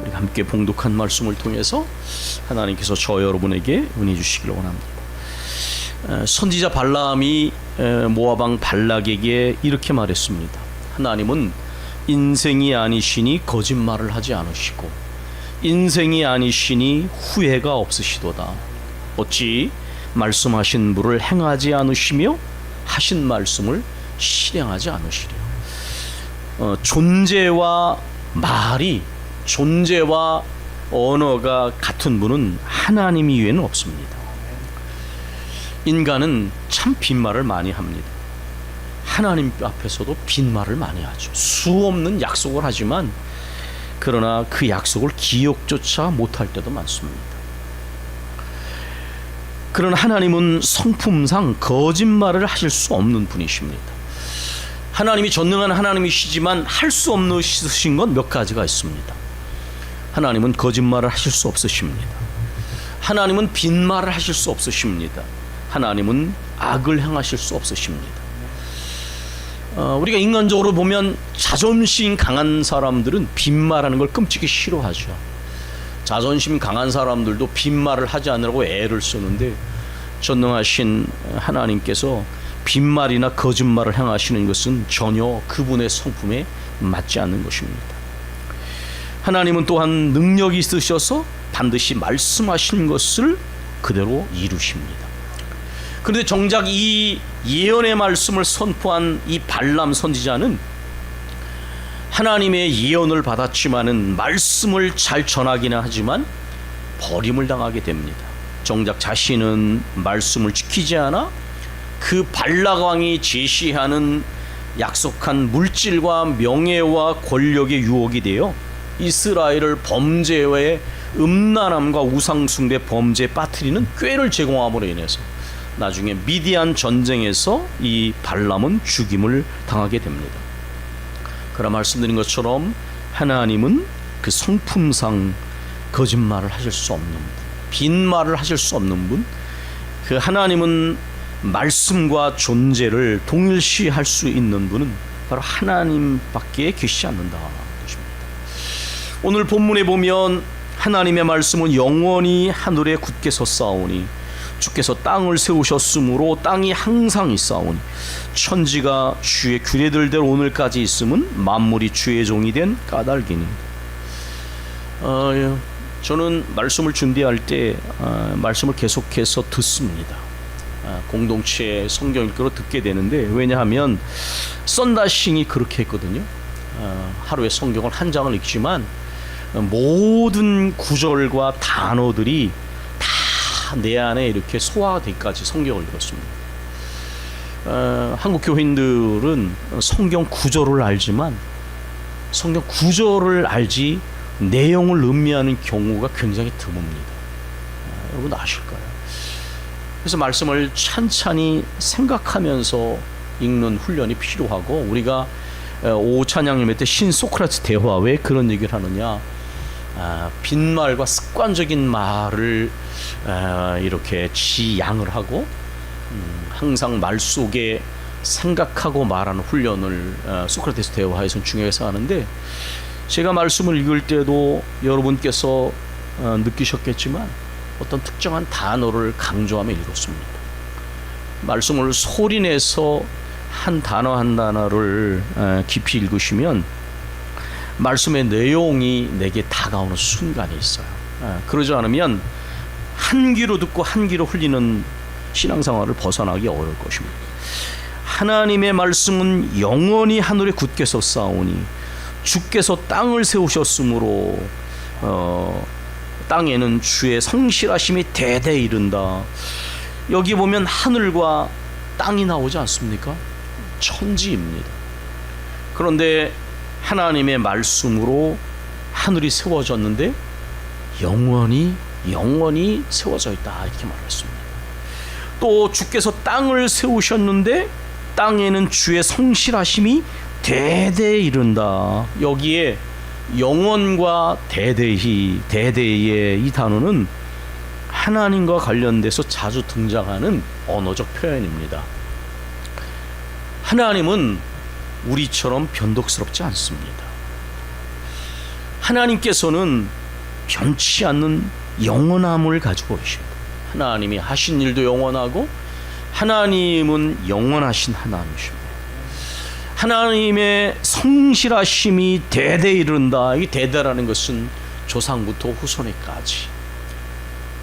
우리가 함께 봉독한 말씀을 통해서 하나님께서 저 여러분에게 은혜 주시기를 원합니다. 선지자 발람이 모압 왕 발락에게 이렇게 말했습니다. 하나님은 인생이 아니시니 거짓말을 하지 않으시고 인생이 아니시니 후회가 없으시도다. 어찌 말씀하신 불을 행하지 않으시며 하신 말씀을 실행하지 않으시려. 존재와 말이, 존재와 언어가 같은 분은 하나님 이외에는 없습니다. 인간은 참 빈말을 많이 합니다. 하나님 앞에서도 빈말을 많이 하죠. 수없는 약속을 하지만 그러나 그 약속을 기억조차 못할 때도 많습니다. 그러나 하나님은 성품상 거짓말을 하실 수 없는 분이십니다. 하나님이 전능한 하나님이시지만 할 수 없으신 건 몇 가지가 있습니다. 하나님은 거짓말을 하실 수 없으십니다. 하나님은 빈말을 하실 수 없으십니다. 하나님은 악을 행하실 수 없으십니다. 우리가 인간적으로 보면 자존심 강한 사람들은 빈말하는 걸 끔찍이 싫어하죠. 자존심 강한 사람들도 빈말을 하지 않으려고 애를 쓰는데 전능하신 하나님께서 빈말이나 거짓말을 행하시는 것은 전혀 그분의 성품에 맞지 않는 것입니다. 하나님은 또한 능력이 있으셔서 반드시 말씀하신 것을 그대로 이루십니다. 그런데 정작 이 예언의 말씀을 선포한 이 발람 선지자는 하나님의 예언을 받았지만은 말씀을 잘 전하기는 하지만 버림을 당하게 됩니다. 정작 자신은 말씀을 지키지 않아 그 발락 왕이 제시하는 약속한 물질과 명예와 권력의 유혹이 되어 이스라엘을 범죄의 음란함과 우상숭배 범죄에 빠뜨리는 꾀를 제공함으로 인해서 나중에 미디안 전쟁에서 이 발람은 죽임을 당하게 됩니다. 그러나 말씀드린 것처럼 하나님은 그 성품상 거짓말을 하실 수 없는 분, 빈말을 하실 수 없는 분, 그 하나님은 말씀과 존재를 동일시할 수 있는 분은 바로 하나님밖에 계시지 않는다 것입니다. 오늘 본문에 보면 하나님의 말씀은 영원히 하늘에 굳게 섰사오니 주께서 땅을 세우셨으므로 땅이 항상 있사오니 천지가 주의 규례들대로 오늘까지 있음은 만물이 주의 종이 된 까닭이니. 저는 말씀을 준비할 때 말씀을 계속해서 듣습니다. 공동체 성경 읽기로 듣게 되는데, 왜냐하면 썬다싱이 그렇게 했거든요. 하루에 성경을 한 장을 읽지만 모든 구절과 단어들이 다 내 안에 이렇게 소화되기까지 성경을 읽었습니다. 한국 교인들은 성경 구절을 알지만 성경 구절을 알지 내용을 음미하는 경우가 굉장히 드뭅니다. 여러분 아실까요? 그래서 말씀을 찬찬히 생각하면서 읽는 훈련이 필요하고, 우리가 오후 찬양 예배 때 신소크라테스 대화, 왜 그런 얘기를 하느냐, 빈말과 습관적인 말을 이렇게 지양을 하고 항상 말 속에 생각하고 말하는 훈련을 소크라테스 대화에서는 중요해서 하는데, 제가 말씀을 읽을 때도 여러분께서 느끼셨겠지만 어떤 특정한 단어를 강조하며 읽었습니다. 말씀을 소리내서 한 단어 한 단어를 깊이 읽으시면 말씀의 내용이 내게 다가오는 순간이 있어요. 그러지 않으면 한 귀로 듣고 한 귀로 흘리는 신앙생활을 벗어나기 어려울 것입니다. 하나님의 말씀은 영원히 하늘에 굳게 섰사오니 주께서 땅을 세우셨으므로 땅에는 주의 성실하심이 대대에 이른다. 여기 보면 하늘과 땅이 나오지 않습니까? 천지입니다. 그런데 하나님의 말씀으로 하늘이 세워졌는데 영원히 세워져 있다, 이렇게 말했습니다. 또 주께서 땅을 세우셨는데 땅에는 주의 성실하심이 대대에 이른다. 여기에 영원과 대대의 이 단어는 하나님과 관련돼서 자주 등장하는 언어적 표현입니다. 하나님은 우리처럼 변덕스럽지 않습니다. 하나님께서는 변치 않는 영원함을 가지고 계십니다. 하나님이 하신 일도 영원하고 하나님은 영원하신 하나님이십니다. 하나님의 성실하심이 대대에 이른다. 이 대대라는 것은 조상부터 후손에까지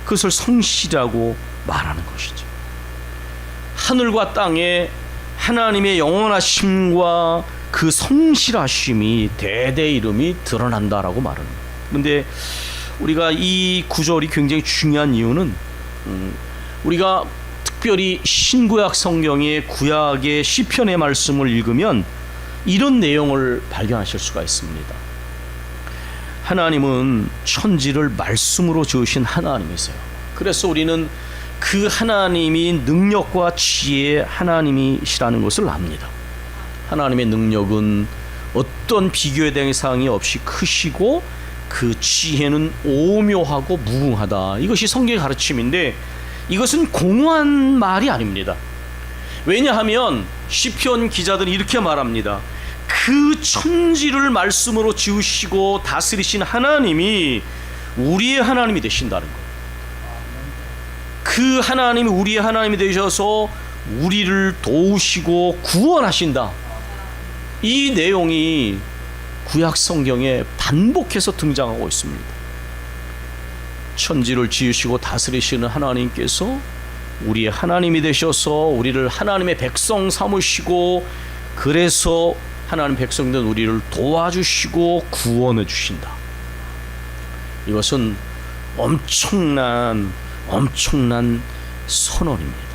그것을 성실이라고 말하는 것이죠. 하늘과 땅에 하나님의 영원하심과 그 성실하심이 대대 이름이 드러난다라고 말합니다. 그런데 우리가 이 구절이 굉장히 중요한 이유는 우리가 특별히 신구약 성경의 구약의 시편의 말씀을 읽으면 이런 내용을 발견하실 수가 있습니다. 하나님은 천지를 말씀으로 지으신 하나님이세요. 그래서 우리는 그 하나님이 능력과 지혜의 하나님이시라는 것을 압니다. 하나님의 능력은 어떤 비교의 대상이 없이 크시고 그 지혜는 오묘하고 무궁하다. 이것이 성경의 가르침인데 이것은 공허한 말이 아닙니다. 왜냐하면 시편 기자들은 이렇게 말합니다. 그 천지를 말씀으로 지으시고 다스리신 하나님이 우리의 하나님이 되신다는 거예요. 그 하나님이 우리의 하나님이 되셔서 우리를 도우시고 구원하신다. 이 내용이 구약 성경에 반복해서 등장하고 있습니다. 천지를 지으시고 다스리시는 하나님께서 우리의 하나님이 되셔서 우리를 하나님의 백성 삼으시고 그래서 하나님 백성된 우리를 도와주시고 구원해 주신다. 이것은 엄청난 선언입니다.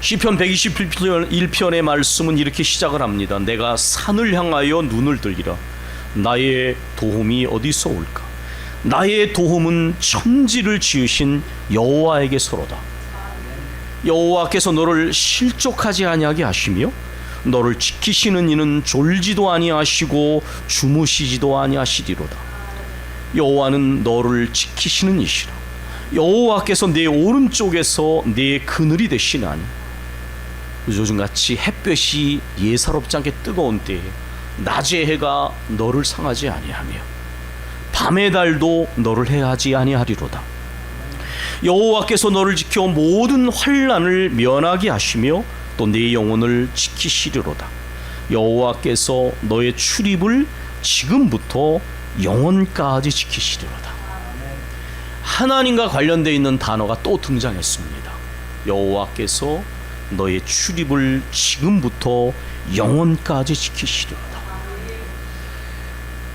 시편 121편의 말씀은 이렇게 시작을 합니다. 내가 산을 향하여 눈을 들리라. 나의 도움이 어디서 올까? 나의 도움은 천지를 지으신 여호와에게서로다. 여호와께서 너를 실족하지 아니하게 하시며 너를 지키시는 이는 졸지도 아니하시고 주무시지도 아니하시리로다. 여호와는 너를 지키시는 이시라. 여호와께서 내 오른쪽에서 내 그늘이 되시나니. 요즘같이 햇볕이 예사롭지 않게 뜨거운 때에 낮의 해가 너를 상하지 아니하며 밤의 달도 너를 해하지 아니하리로다. 여호와께서 너를 지켜 모든 환난을 면하게 하시며 또 네 영혼을 지키시리로다. 여호와께서 너의 출입을 지금부터 영원까지 지키시리로다. 하나님과 관련되어 있는 단어가 또 등장했습니다. 여호와께서 너의 출입을 지금부터 영원까지 지키시리로다.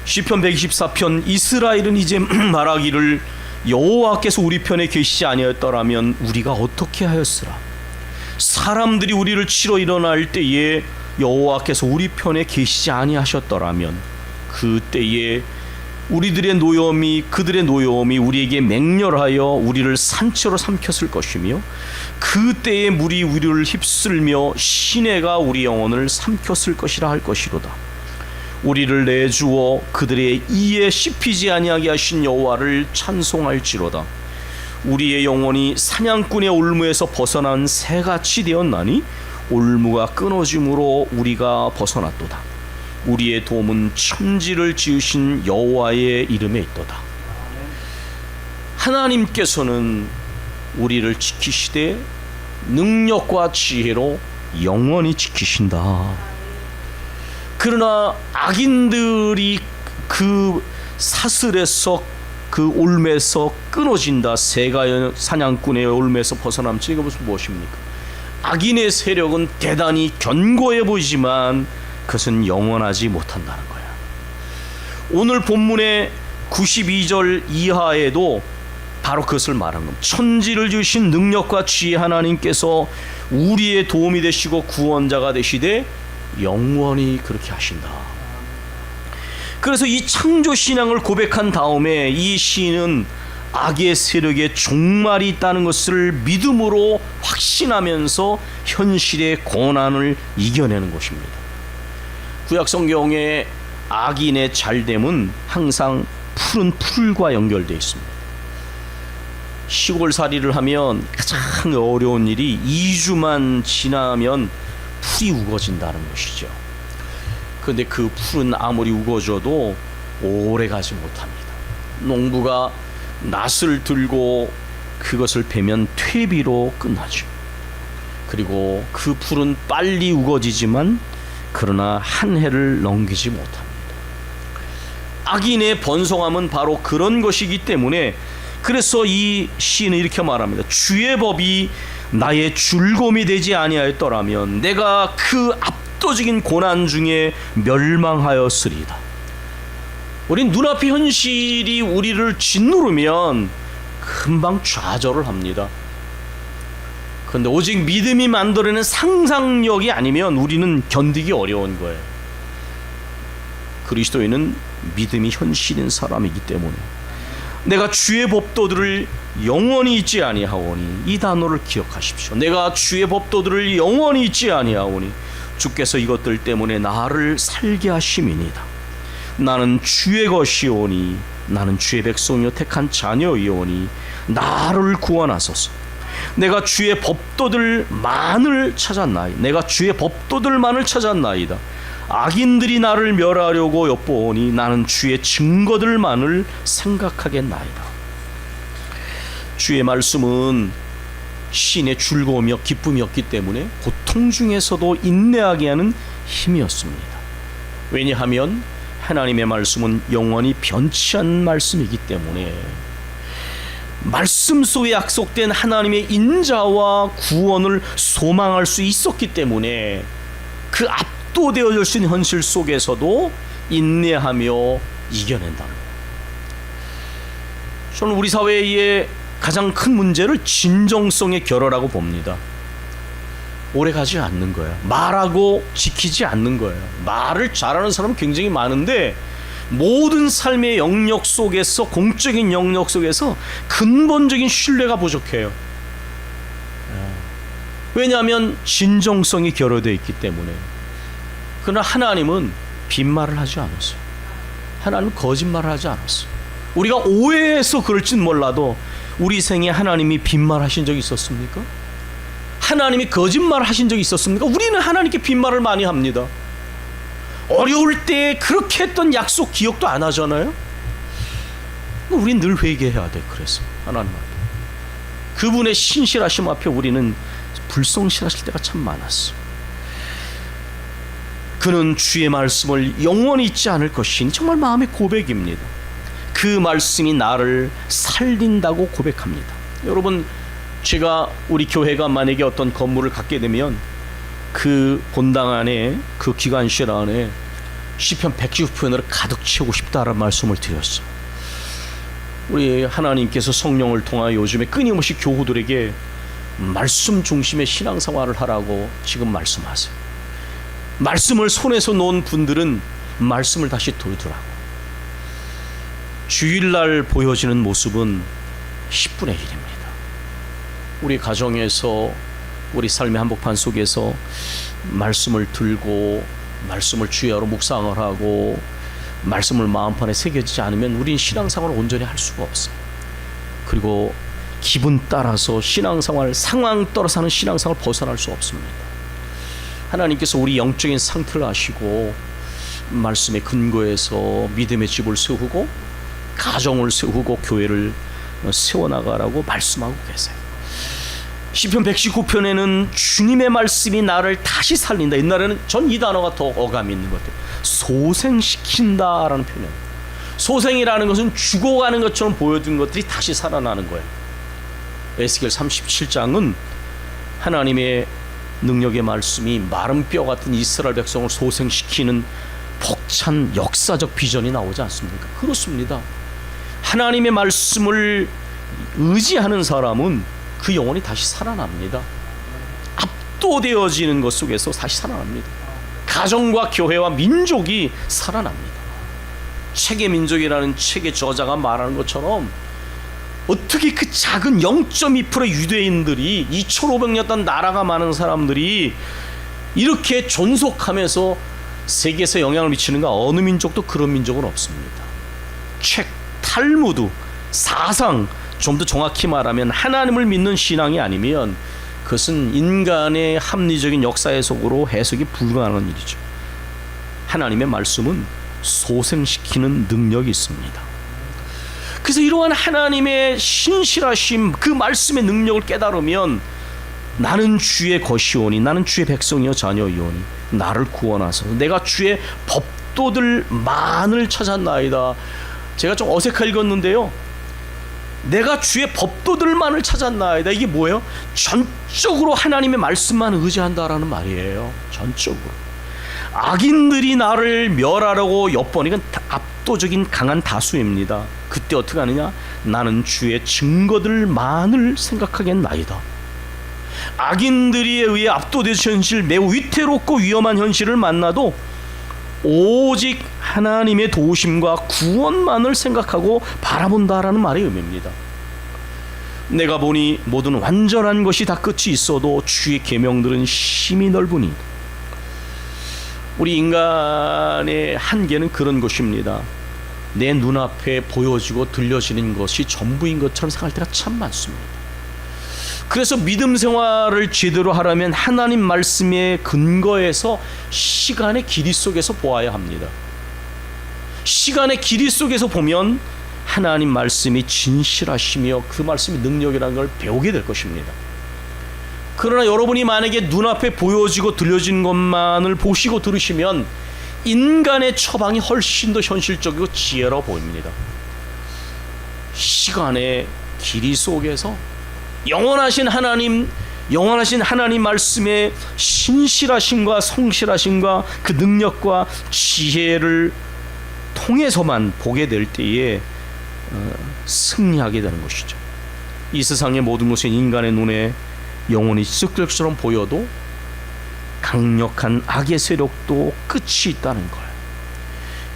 시편 124편 이스라엘은 이제 말하기를 여호와께서 우리 편에 계시지 아니었더라면 우리가 어떻게 하였으라. 사람들이 우리를 치러 일어날 때에 여호와께서 우리 편에 계시지 아니하셨더라면 그때에 우리들의 노여움이 그들의 노여움이 우리에게 맹렬하여 우리를 산채로 삼켰을 것이며 그때에 물이 우리를 휩쓸며 시내가 우리 영혼을 삼켰을 것이라 할 것이로다. 우리를 내주어 그들의 이에 씹히지 아니하게 하신 여호와를 찬송할지로다. 우리의 영혼이 사냥꾼의 올무에서 벗어난 새같이 되었나니 올무가 끊어짐으로 우리가 벗어났도다. 우리의 도움은 천지를 지으신 여호와의 이름에 있도다. 하나님께서는 우리를 지키시되 능력과 지혜로 영원히 지키신다. 그러나 악인들이 그 사슬에서 그 올매에서 끊어진다. 새가 사냥꾼의 올매에서 벗어남지. 이거 무엇입니까? 악인의 세력은 대단히 견고해 보이지만 그것은 영원하지 못한다는 거야. 오늘 본문의 92절 이하에도 바로 그것을 말한 겁니다. 천지를 지으신 능력과 지혜 하나님께서 우리의 도움이 되시고 구원자가 되시되 영원히 그렇게 하신다. 그래서 이 창조신앙을 고백한 다음에 이 시인은 악의 세력의 종말이 있다는 것을 믿음으로 확신하면서 현실의 고난을 이겨내는 것입니다. 구약성경의 악인의 잘됨은 항상 푸른 풀과 연결되어 있습니다. 시골살이를 하면 가장 어려운 일이 2주만 지나면 풀이 우거진다는 것이죠. 그런데 그 풀은 아무리 우거져도 오래 가지 못합니다. 농부가 낫을 들고 그것을 베면 퇴비로 끝나죠. 그리고 그 풀은 빨리 우거지지만 그러나 한 해를 넘기지 못합니다. 악인의 번성함은 바로 그런 것이기 때문에 그래서 이 시인은 이렇게 말합니다. 주의 법이 나의 즐거움이 되지 아니하였더라면 내가 그 압도적인 고난 중에 멸망하였으리이다. 우린 눈앞의 현실이 우리를 짓누르면 금방 좌절을 합니다. 그런데 오직 믿음이 만들어내는 상상력이 아니면 우리는 견디기 어려운 거예요. 그리스도인은 믿음이 현실인 사람이기 때문에 내가 주의 법도들을 영원히 잊지 아니하오니, 이 단어를 기억하십시오. 내가 주의 법도들을 영원히 잊지 아니하오니 주께서 이것들 때문에 나를 살게 하심이니이다. 나는 주의 것이오니, 나는 주의 백성이요 택한 자녀이오니 나를 구원하소서. 내가 주의 법도들만을 찾았나이다. 내가 주의 법도들만을 찾았나이다. 악인들이 나를 멸하려고 엿보오니 나는 주의 증거들만을 생각하겠나이다. 주의 말씀은 시인의 즐거움이며 기쁨이었기 때문에 고통 중에서도 인내하게 하는 힘이었습니다. 왜냐하면 하나님의 말씀은 영원히 변치 않는 말씀이기 때문에 말씀 속에 약속된 하나님의 인자와 구원을 소망할 수 있었기 때문에 그 압도되어질 수 있는 현실 속에서도 인내하며 이겨낸다는 거예요. 저는 우리 사회의 가장 큰 문제를 진정성의 결여라고 봅니다. 오래가지 않는 거예요. 말하고 지키지 않는 거예요. 말을 잘하는 사람은 굉장히 많은데 모든 삶의 영역 속에서, 공적인 영역 속에서 근본적인 신뢰가 부족해요. 왜냐하면 진정성이 결여되어 있기 때문에. 그러나 하나님은 빈말을 하지 않았어요. 하나님은 거짓말을 하지 않았어요. 우리가 오해해서 그럴진 몰라도 우리 생에 하나님이 빈말하신 적이 있었습니까? 하나님이 거짓말을 하신 적이 있었습니까? 우리는 하나님께 빈말을 많이 합니다. 어려울 때 그렇게 했던 약속 기억도 안 하잖아요. 우린 늘 회개해야 돼. 그래서 하나님 앞에 그분의 신실하심 앞에 우리는 불성실하실 때가 참 많았어. 그는 주의 말씀을 영원히 잊지 않을 것이니, 정말 마음의 고백입니다. 그 말씀이 나를 살린다고 고백합니다. 여러분, 제가 우리 교회가 만약에 어떤 건물을 갖게 되면 그 본당 안에, 그 기관실 안에 시편 119편을 가득 채우고 싶다라는 말씀을 드렸어요. 우리 하나님께서 성령을 통하여 요즘에 끊임없이 교우들에게 말씀 중심의 신앙생활을 하라고 지금 말씀하세요. 말씀을 손에서 놓은 분들은 말씀을 다시 돌더라고. 주일날 보여지는 모습은 10분의 1입니다. 우리 가정에서, 우리 삶의 한복판 속에서 말씀을 들고 말씀을 주야로 묵상을 하고 말씀을 마음판에 새겨지지 않으면 우린 신앙생활을 온전히 할 수가 없어요. 그리고 기분 따라서 신앙생활, 상황 따라서 하는 신앙생활을 벗어날 수 없습니다. 하나님께서 우리 영적인 상태를 아시고 말씀의 근거에서 믿음의 집을 세우고 가정을 세우고 교회를 세워나가라고 말씀하고 계세요. 시편 119편에는 주님의 말씀이 나를 다시 살린다. 옛날에는 전 이 단어가 더 어감이 있는 것 같아요. 소생시킨다라는 표현. 소생이라는 것은 죽어가는 것처럼 보여준 것들이 다시 살아나는 거예요. 에스겔 37장은 하나님의 능력의 말씀이 마른 뼈 같은 이스라엘 백성을 소생시키는 벅찬 역사적 비전이 나오지 않습니까? 그렇습니다. 하나님의 말씀을 의지하는 사람은 그 영혼이 다시 살아납니다. 압도되어지는 것 속에서 다시 살아납니다. 가정과 교회와 민족이 살아납니다. 책의 민족이라는 책의 저자가 말하는 것처럼 어떻게 그 작은 0.2% 유대인들이 2500년간 나라가 많은 사람들이 이렇게 존속하면서 세계에서 영향을 미치는가? 어느 민족도 그런 민족은 없습니다. 책, 탈무드, 사상, 좀 더 정확히 말하면 하나님을 믿는 신앙이 아니면 그것은 인간의 합리적인 역사 해석으로 해석이 불가능한 일이죠. 하나님의 말씀은 소생시키는 능력이 있습니다. 그래서 이러한 하나님의 신실하심, 그 말씀의 능력을 깨달으면 나는 주의 것이오니, 나는 주의 백성이요 자녀이오니 나를 구원하소서. 내가 주의 법도들만을 찾았나이다. 제가 좀 어색하게 읽었는데요, 내가 주의 법도들만을 찾았나이다. 이게 뭐예요? 전적으로 하나님의 말씀만 의지한다라는 말이에요. 전적으로. 악인들이 나를 멸하려고 엿보니, 이건 압도적인 강한 다수입니다. 그때 어떻게 하느냐? 나는 주의 증거들만을 생각하겠나이다. 악인들에 의해 압도되는 현실, 매우 위태롭고 위험한 현실을 만나도 오직 하나님의 도우심과 구원만을 생각하고 바라본다라는 말의 의미입니다. 내가 보니 모든 완전한 것이 다 끝이 있어도 주의 계명들은 심히 넓으니. 우리 인간의 한계는 그런 것입니다. 내 눈앞에 보여지고 들려지는 것이 전부인 것처럼 생각할 때가 참 많습니다. 그래서 믿음 생활을 제대로 하려면 하나님 말씀의 근거에서 시간의 길이 속에서 보아야 합니다. 시간의 길이 속에서 보면 하나님 말씀이 진실하시며 그 말씀이 능력이라는 걸 배우게 될 것입니다. 그러나 여러분이 만약에 눈앞에 보여지고 들려진 것만을 보시고 들으시면 인간의 처방이 훨씬 더 현실적이고 지혜로워 보입니다. 시간의 길이 속에서 영원하신 하나님 말씀의 신실하심과 성실하심과 그 능력과 지혜를 통해서만 보게 될 때에 승리하게 되는 것이죠. 이 세상의 모든 것은 인간의 눈에 영원히 습격처럼 보여도 강력한 악의 세력도 끝이 있다는 거예요.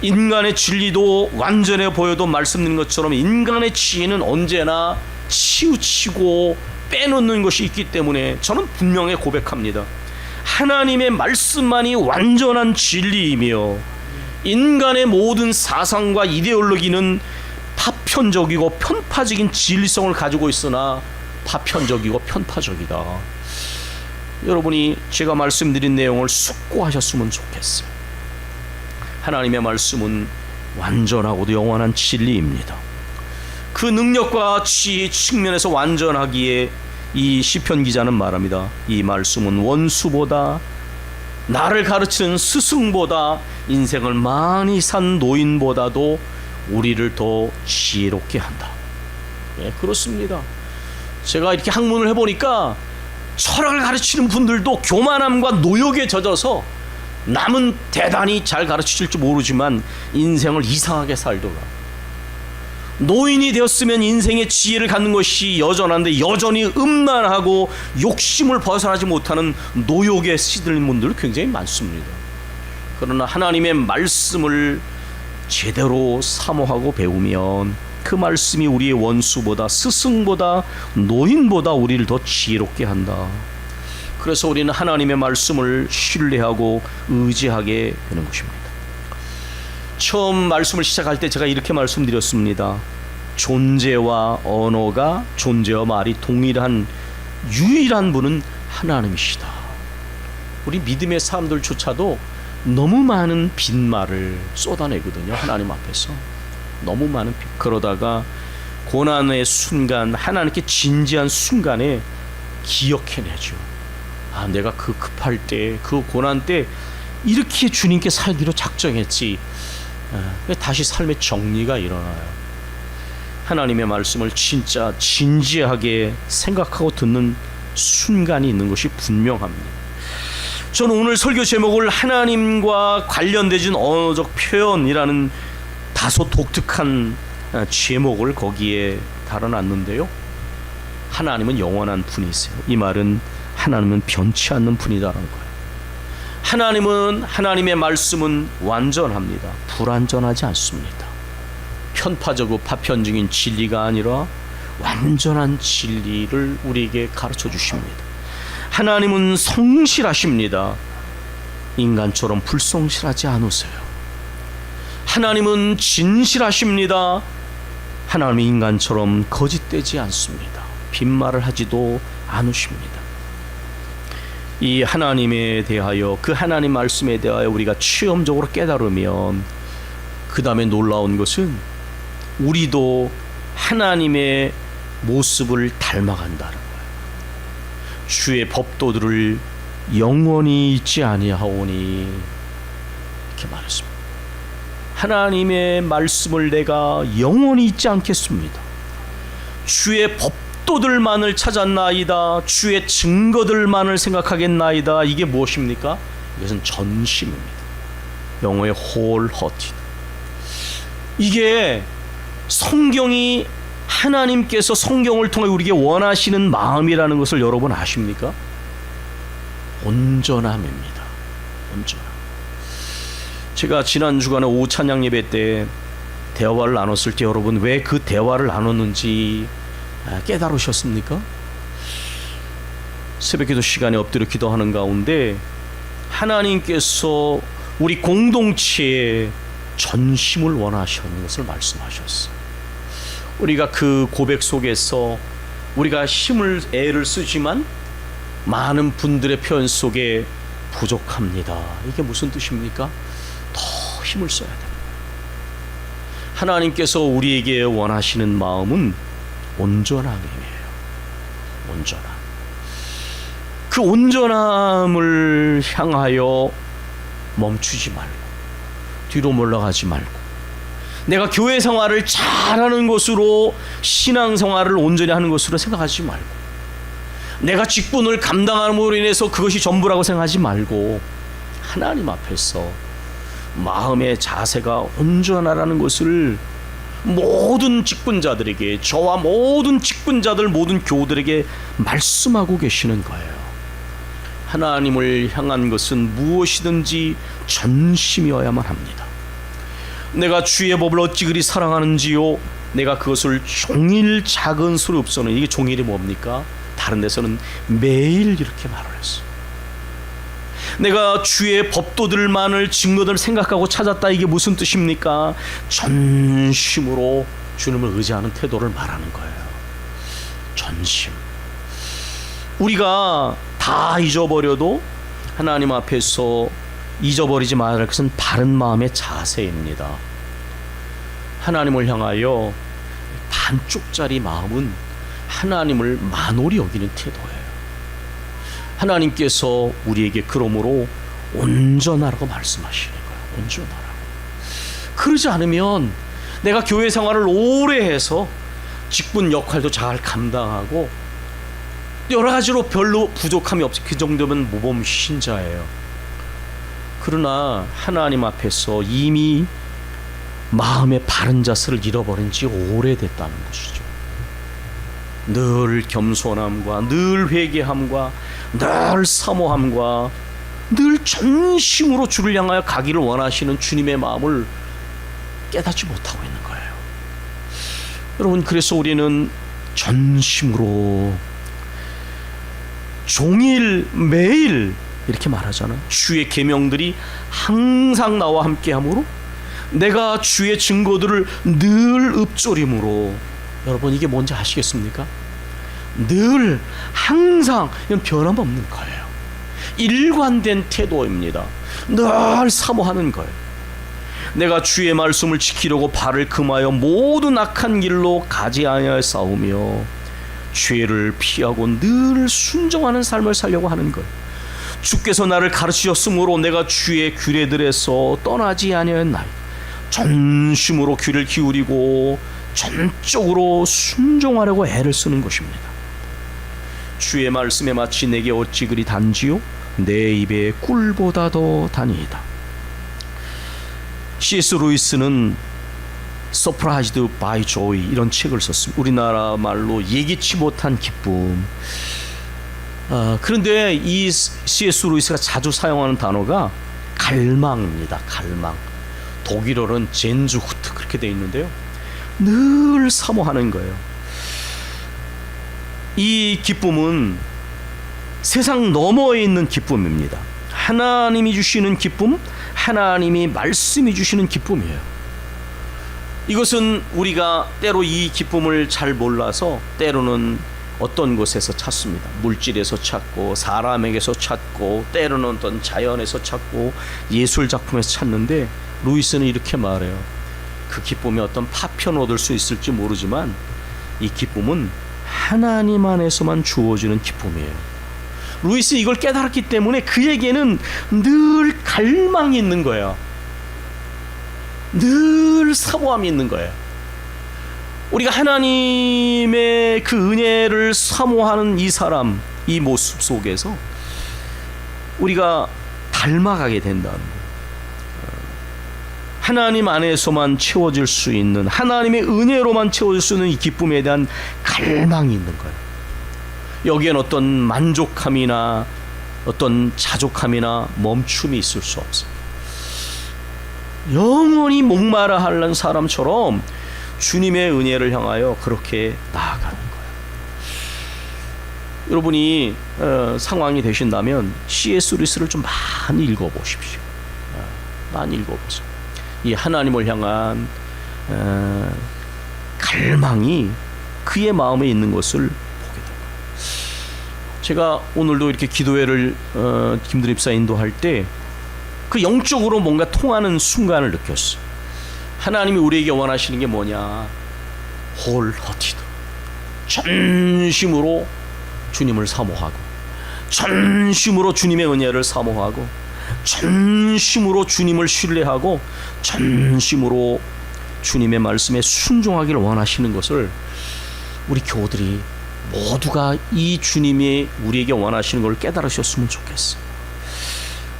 인간의 진리도 완전해 보여도 말씀드린 것처럼 인간의 지혜는 언제나 치우치고 빼놓는 것이 있기 때문에 저는 분명히 고백합니다. 하나님의 말씀만이 완전한 진리이며 인간의 모든 사상과 이데올로기는 파편적이고 편파적인 진리성을 가지고 있으나 파편적이고 편파적이다. 여러분이 제가 말씀드린 내용을 숙고하셨으면 좋겠어요. 하나님의 말씀은 완전하고도 영원한 진리입니다. 그 능력과 지혜 측면에서 완전하기에 이 시편 기자는 말합니다. 이 말씀은 원수보다, 나를 가르치는 스승보다, 인생을 많이 산 노인보다도 우리를 더 지혜롭게 한다. 예, 그렇습니다. 제가 이렇게 학문을 해보니까 철학을 가르치는 분들도 교만함과 노욕에 젖어서 남은 대단히 잘 가르치실지 모르지만 인생을 이상하게 살더라. 노인이 되었으면 인생의 지혜를 갖는 것이 여전한데 여전히 음란하고 욕심을 벗어나지 못하는 노욕에 시들린 분들 굉장히 많습니다. 그러나 하나님의 말씀을 제대로 사모하고 배우면 그 말씀이 우리의 원수보다, 스승보다, 노인보다 우리를 더 지혜롭게 한다. 그래서 우리는 하나님의 말씀을 신뢰하고 의지하게 되는 것입니다. 처음 말씀을 시작할 때 제가 이렇게 말씀드렸습니다. 존재와 언어가, 존재와 말이 동일한 유일한 분은 하나님이시다. 우리 믿음의 사람들조차도 너무 많은 빈말을 쏟아내거든요. 하나님 앞에서 너무 많은 그러다가 고난의 순간, 하나님께 진지한 순간에 기억해내죠. 아, 내가 그 급할 때, 그 고난 때 이렇게 주님께 살기로 작정했지. 다시 삶의 정리가 일어나요. 하나님의 말씀을 진짜 진지하게 생각하고 듣는 순간이 있는 것이 분명합니다. 저는 오늘 설교 제목을 하나님과 관련되진 언어적 표현이라는 다소 독특한 제목을 거기에 달아놨는데요. 하나님은 영원한 분이세요. 이 말은 하나님은 변치 않는 분이다라는 거예요. 하나님의 말씀은 완전합니다. 불완전하지 않습니다. 편파적이고 파편적인 진리가 아니라 완전한 진리를 우리에게 가르쳐 주십니다. 하나님은 성실하십니다. 인간처럼 불성실하지 않으세요. 하나님은 진실하십니다. 하나님은 인간처럼 거짓되지 않습니다. 빈말을 하지도 않으십니다. 이 하나님에 대하여, 그 하나님 말씀에 대하여 우리가 체험적으로 깨달으면 그 다음에 놀라운 것은 우리도 하나님의 모습을 닮아간다는 거예요. 주의 법도들을 영원히 잊지 아니하오니 이렇게 말했습니다. 하나님의 말씀을 내가 영원히 잊지 않겠습니다. 주의 법도들만을 찾았나이다. 주의 증거들만을 생각하겠나이다. 이게 무엇입니까? 이것은 전심입니다. 영어의 wholehearted. 이게 성경이 하나님께서 성경을 통해 우리에게 원하시는 마음이라는 것을 여러분 아십니까? 온전함입니다. 온전함. 제가 지난 주간에 오후 찬양 예배 때 대화를 나눴을 때 여러분 왜 그 대화를 나눴는지 깨달으셨습니까? 새벽기도 시간에 엎드려 기도하는 가운데 하나님께서 우리 공동체에 전심을 원하시는 것을 말씀하셨어요. 우리가 그 고백 속에서 우리가 애를 쓰지만 많은 분들의 표현 속에 부족합니다. 이게 무슨 뜻입니까? 더 힘을 써야 됩니다. 하나님께서 우리에게 원하시는 마음은 온전함이에요. 온전함. 그 온전함을 향하여 멈추지 말고 뒤로 물러가지 말고 내가 교회 생활을 잘하는 것으로 신앙생활을 온전히 하는 것으로 생각하지 말고 내가 직분을 감당함으로 인해서 그것이 전부라고 생각하지 말고 하나님 앞에서 마음의 자세가 온전하라는 것을 모든 직분자들에게 저와 모든 직분자들 모든 교우들에게 말씀하고 계시는 거예요. 하나님을 향한 것은 무엇이든지 전심이어야만 합니다. 내가 주의 법을 어찌 그리 사랑하는지요 내가 그것을 종일 작은 수로 읍소는 이게 종일이 뭡니까? 다른 데서는 매일 이렇게 말을 했어요. 내가 주의 법도들만을 증거들 생각하고 찾았다 이게 무슨 뜻입니까? 전심으로 주님을 의지하는 태도를 말하는 거예요. 전심. 우리가 다 잊어버려도 하나님 앞에서 잊어버리지 말아야 할 것은 바른 마음의 자세입니다. 하나님을 향하여 반쪽짜리 마음은 하나님을 만홀히 여기는 태도예요. 하나님께서 우리에게 그러므로 온전하라고 말씀하시는 거예요. 온전하라고. 그러지 않으면 내가 교회 생활을 오래 해서 직분 역할도 잘 감당하고 여러 가지로 별로 부족함이 없어 그 정도면 모범 신자예요. 그러나 하나님 앞에서 이미 마음의 바른 자세를 잃어버린 지 오래됐다는 것이죠. 늘 겸손함과 늘 회개함과 늘 사모함과 늘 전심으로 주를 향하여 가기를 원하시는 주님의 마음을 깨닫지 못하고 있는 거예요. 여러분, 그래서 우리는 전심으로 종일 매일 이렇게 말하잖아요. 주의 계명들이 항상 나와 함께하므로 내가 주의 증거들을 늘 읊조림으로. 여러분, 이게 뭔지 아시겠습니까? 늘 항상 이건 변함없는 거예요. 일관된 태도입니다. 늘 사모하는 거예요. 내가 주의 말씀을 지키려고 발을 금하여 모든 악한 길로 가지 아니하였사오며 죄를 피하고 늘 순종하는 삶을 살려고 하는 거예요. 주께서 나를 가르치셨으므로 내가 주의 규례들에서 떠나지 아니하였나이다. 전심으로 귀를 기울이고 전적으로 순종하려고 애를 쓰는 것입니다. 주의 말씀에 마치 내게 어찌 그리 단지요? 내 입에 꿀보다 더 다니이다. C.S. 루이스는 Surprised by Joy 이런 책을 썼습니다. 우리나라 말로 예기치 못한 기쁨. 그런데 이 C.S. 루이스가 자주 사용하는 단어가 갈망입니다. 갈망. 독일어는 젠즈후트 그렇게 되어 있는데요. 늘 사모하는 거예요. 이 기쁨은 세상 너머에 있는 기쁨입니다. 하나님이 주시는 기쁨, 하나님이 말씀이 주시는 기쁨이에요. 이것은 우리가 때로 이 기쁨을 잘 몰라서 때로는 어떤 곳에서 찾습니다. 물질에서 찾고 사람에게서 찾고 때로는 어떤 자연에서 찾고 예술 작품에서 찾는데 루이스는 이렇게 말해요. 그 기쁨에 어떤 파편 얻을 수 있을지 모르지만 이 기쁨은 하나님 안에서만 주어지는 기쁨이에요. 루이스 이걸 깨달았기 때문에 그에게는 늘 갈망이 있는 거예요. 늘 사모함이 있는 거예요. 우리가 하나님의 그 은혜를 사모하는 이 사람, 이 모습 속에서 우리가 닮아가게 된다는 거예요. 하나님 안에서만 채워질 수 있는, 하나님의 은혜로만 채워질 수 있는 이 기쁨에 대한 갈망이 있는 거예요. 여기엔 어떤 만족함이나 어떤 자족함이나 멈춤이 있을 수 없어요. 영원히 목마라 하는 사람처럼 주님의 은혜를 향하여 그렇게 나아가는 거예요. 여러분이 상황이 되신다면 C.S. 루이스를 좀 많이 읽어보십시오. 많이 읽어보세요. 이 하나님을 향한 갈망이 그의 마음에 있는 것을 보게 됩니다. 제가 오늘도 이렇게 기도회를 김두리 집사 인도할 때 그 영적으로 뭔가 통하는 순간을 느꼈어요. 하나님이 우리에게 원하시는 게 뭐냐? 홀허티드, 전심으로 주님을 사모하고, 전심으로 주님의 은혜를 사모하고, 전심으로 주님을 신뢰하고, 전심으로 주님의 말씀에 순종하기를 원하시는 것을 우리 교우들이 모두가 이 주님이 우리에게 원하시는 걸 깨달으셨으면 좋겠어요.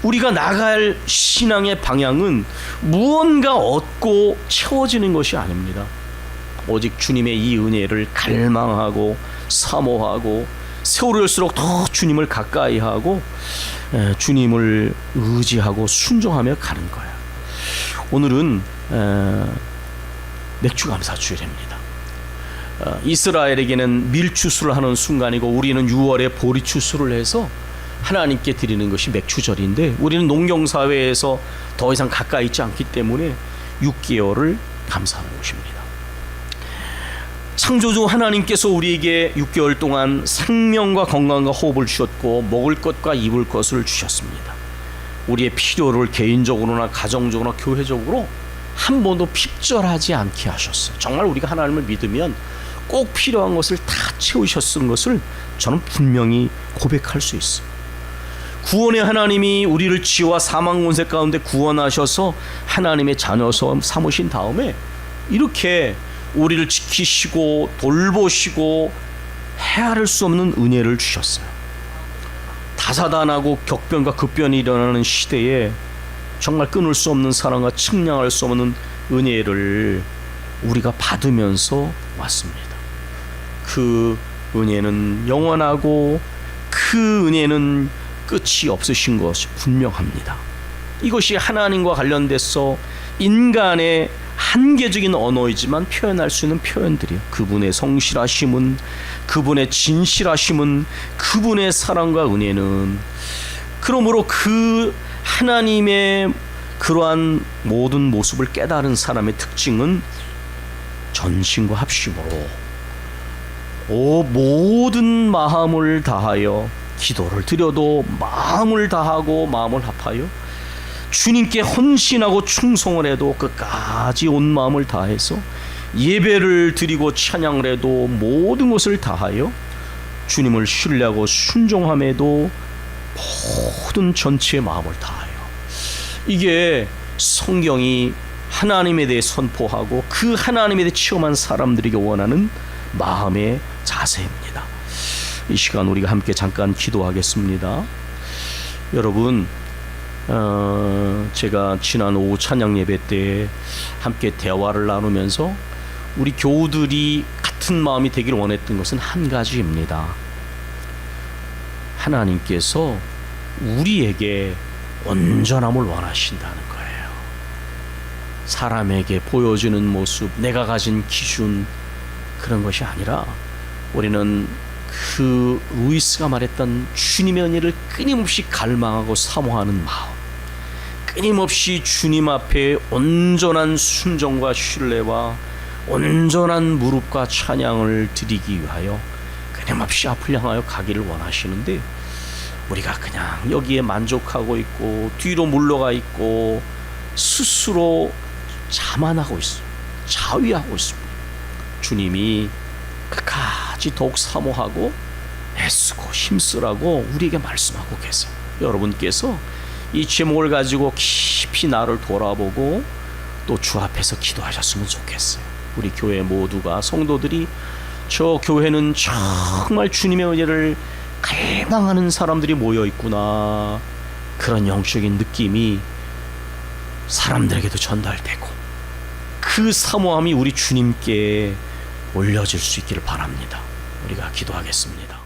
우리가 나갈 신앙의 방향은 무언가 얻고 채워지는 것이 아닙니다. 오직 주님의 이 은혜를 갈망하고 사모하고 세월이 갈수록 더 주님을 가까이 하고 주님을 의지하고 순종하며 가는 거예요. 오늘은 맥주감사주일입니다. 이스라엘에게는 밀추수를 하는 순간이고 우리는 6월에 보리추수를 해서 하나님께 드리는 것이 맥주절인데 우리는 농경사회에서 더 이상 가까이 있지 않기 때문에 6개월을 감사하는 것입니다. 창조주 하나님께서 우리에게 6개월 동안 생명과 건강과 호흡을 주셨고 먹을 것과 입을 것을 주셨습니다. 우리의 필요를 개인적으로나 가정적으로나 교회적으로 한 번도 핍절하지 않게 하셨어요. 정말 우리가 하나님을 믿으면 꼭 필요한 것을 다 채우셨은 것을 저는 분명히 고백할 수 있어요. 구원의 하나님이 우리를 지와 사망 권세 가운데 구원하셔서 하나님의 자녀 삼으신 다음에 이렇게 우리를 지키시고 돌보시고 헤아릴 수 없는 은혜를 주셨어요. 다사다난하고 격변과 급변이 일어나는 시대에 정말 끊을 수 없는 사랑과 측량할 수 없는 은혜를 우리가 받으면서 왔습니다. 그 은혜는 영원하고 그 은혜는 끝이 없으신 것이 분명합니다. 이것이 하나님과 관련돼서 인간의 한계적인 언어이지만 표현할 수 있는 표현들이요. 그분의 성실하심은, 그분의 진실하심은, 그분의 사랑과 은혜는, 그러므로 그 하나님의 그러한 모든 모습을 깨달은 사람의 특징은 전심과 합심으로 모든 마음을 다하여 기도를 드려도 마음을 다하고 마음을 합하여 주님께 헌신하고 충성을 해도 끝까지 온 마음을 다해서 예배를 드리고 찬양을 해도 모든 것을 다하여 주님을 신뢰하고 순종함에도 모든 전체의 마음을 다하여, 이게 성경이 하나님에 대해 선포하고 그 하나님에 대해 체험한 사람들에게 원하는 마음의 자세입니다. 이 시간 우리가 함께 잠깐 기도하겠습니다. 여러분, 제가 지난 오후 찬양 예배 때 함께 대화를 나누면서 우리 교우들이 같은 마음이 되기를 원했던 것은 한 가지입니다. 하나님께서 우리에게 온전함을 원하신다는 거예요. 사람에게 보여주는 모습, 내가 가진 기준, 그런 것이 아니라 우리는 그 루이스가 말했던 주님의 은혜를 끊임없이 갈망하고 사모하는 마음, 끊임없이 주님 앞에 온전한 순종과 신뢰와 온전한 무릎과 찬양을 드리기 위하여 끊임없이 앞을 향하여 가기를 원하시는데, 우리가 그냥 여기에 만족하고 있고 뒤로 물러가 있고 스스로 자만하고 있어요. 자위하고 있습니다. 주님이 끝까지 더욱 사모하고 애쓰고 힘쓰라고 우리에게 말씀하고 계세요. 여러분께서 이 제목을 가지고 깊이 나를 돌아보고 또 주 앞에서 기도하셨으면 좋겠어요. 우리 교회 모두가, 성도들이 저 교회는 정말 주님의 은혜를 갈망하는 사람들이 모여 있구나, 그런 영적인 느낌이 사람들에게도 전달되고 그 사모함이 우리 주님께 올려질 수 있기를 바랍니다. 우리가 기도하겠습니다.